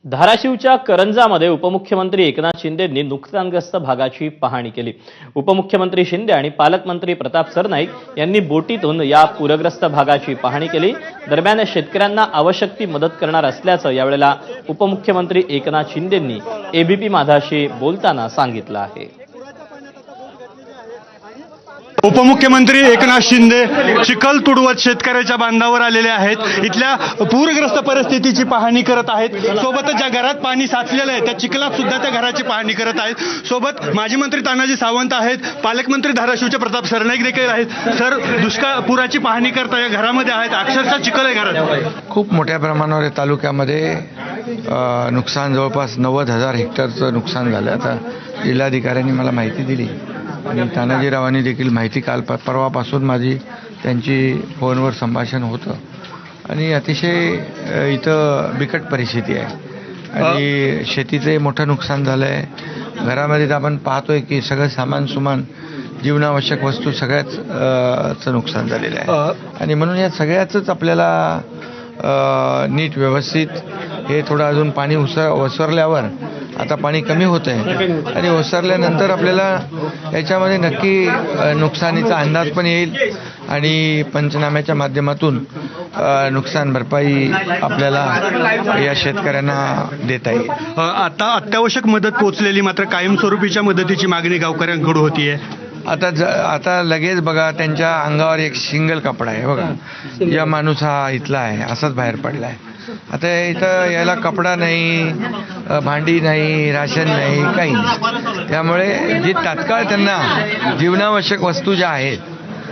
धाराशिवच्या करंजामध्ये उपमुख्यमंत्री एकनाथ शिंदेंनी नुकसानग्रस्त भागाची पाहणी केली। उपमुख्यमंत्री शिंदे आणि पालकमंत्री प्रताप सरनाईक यांनी बोटीतून या पूरग्रस्त भागाची पाहणी केली। दरम्यान शेतकऱ्यांना आवश्यक ती मदत करणार असल्याचं यावेळेला उपमुख्यमंत्री एकनाथ शिंदेंनी एबीपी माझाशी बोलताना सांगितलं आहे। उपमुख्यमंत्री एकनाथ शिंदे चिखल तुडवत शेतकऱ्याच्या बांधावर आलेले आहेत। इथल्या पूरग्रस्त परिस्थितीची पाहणी करत आहेत। सोबतच ज्या घरात पाणी साचलेलं आहे त्या चिखलात सुद्धा त्या घराची पाहणी करत आहेत। सोबत माजी मंत्री तानाजी सावंत आहेत, पालकमंत्री धाराशिवचे प्रताप सरनाईक देखील आहेत। सर, दुष्काळ पुराची पाहणी करता या घरामध्ये आहेत, अक्षरशः चिखल आहे घरात। खूप मोठ्या प्रमाणावर या तालुक्यामध्ये नुकसान जवळपास 90,000 हेक्टरचं नुकसान झालं। आता जिल्हाधिकाऱ्यांनी मला माहिती दिली आणि तानाजीरावांनी देखील माहिती काल परवापासून माझी त्यांची फोनवर संभाषण होतं आणि अतिशय इथं बिकट परिस्थिती आहे आणि शेतीचे मोठं नुकसान झालं आहे। घरामध्ये आपण पाहतोय की सगळं सामान जीवनावश्यक वस्तू सगळ्याच नुकसान झालेलं आहे आणि म्हणून या सगळ्याच आपल्याला नीट व्यवस्थित हे थोडं अजून पाणी ओसरल्यावर आता पाणी कमी होत आहे आणि ओसरल्यानंतर आपल्याला याच्यामध्ये नक्की नुकसानीचा अंदाज पण येईल आणि पंचनाम्याच्या माध्यमातून नुकसान भरपाई आपल्याला या शेतकऱ्यांना देता येईल। आता अत्यावश्यक मदत पोहोचलेली, मात्र कायमस्वरूपीच्या मदतीची मागणी गावकऱ्यांकडून होतीये। आता लगेच बघा त्यांच्या अंगावर एक सिंगल कपडा आहे बघा, या माणूस हा इथला आहे असाच बाहेर पडला आहे। आता इथं याला कपडा नाही, भांडी नाही, राशन नाही, काही नाही। त्यामुळे जी तात्काळ त्यांना जीवनावश्यक वस्तू ज्या आहेत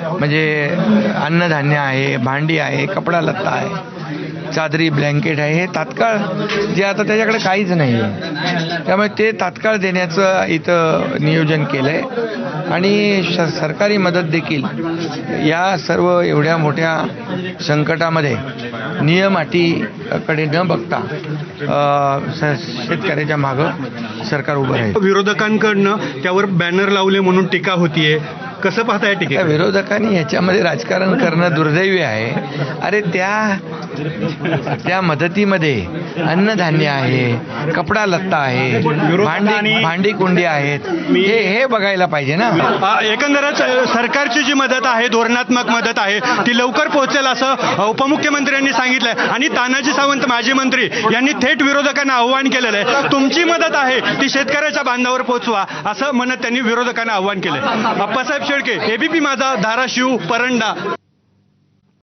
म्हणजे अन्नधान्य आहे, भांडी आहे, कपडा लत्ता आहे, चादरी ब्लँकेट आहे, हे तात्काळ जे आता त्याच्याकडे काहीच नाही आहे त्यामुळे ते तात्काळ देण्याचं इथं नियोजन केलं आहे आणि सरकारी मदत देखील या सर्व एवढ्या मोठ्या संकटामध्ये नियम अटीकडे न बघता शेतकऱ्याच्या मागं सरकार उभं आहे। विरोधकांकडनं त्यावर बॅनर लावले म्हणून टीका होतीये, कसं पाहताय टीका? विरोधकांनी ह्याच्यामध्ये राजकारण करणं दुर्दैवी आहे। अरे त्या मदतीमध्ये अन्नधान्य आहे, कपडा लत्ता आहे, भांडी कुंडी आहेत, हे बघायला पाहिजे ना। एकंदरच सरकारची जी मदत आहे, धोरणात्मक मदत आहे, ती लवकर पोहोचेल असं उपमुख्यमंत्र्यांनी सांगितलंय आणि तानाजी सावंत माजी मंत्री यांनी थेट विरोधकांना आव्हान केलेलं आहे, तुमची मदत आहे ती शेतकऱ्याच्या बांधावर पोहोचवा असं म्हणत त्यांनी विरोधकांना आव्हान केलंय। आप्पासाहेब शेळके, एबीपी माझा, धाराशिव, परंडा।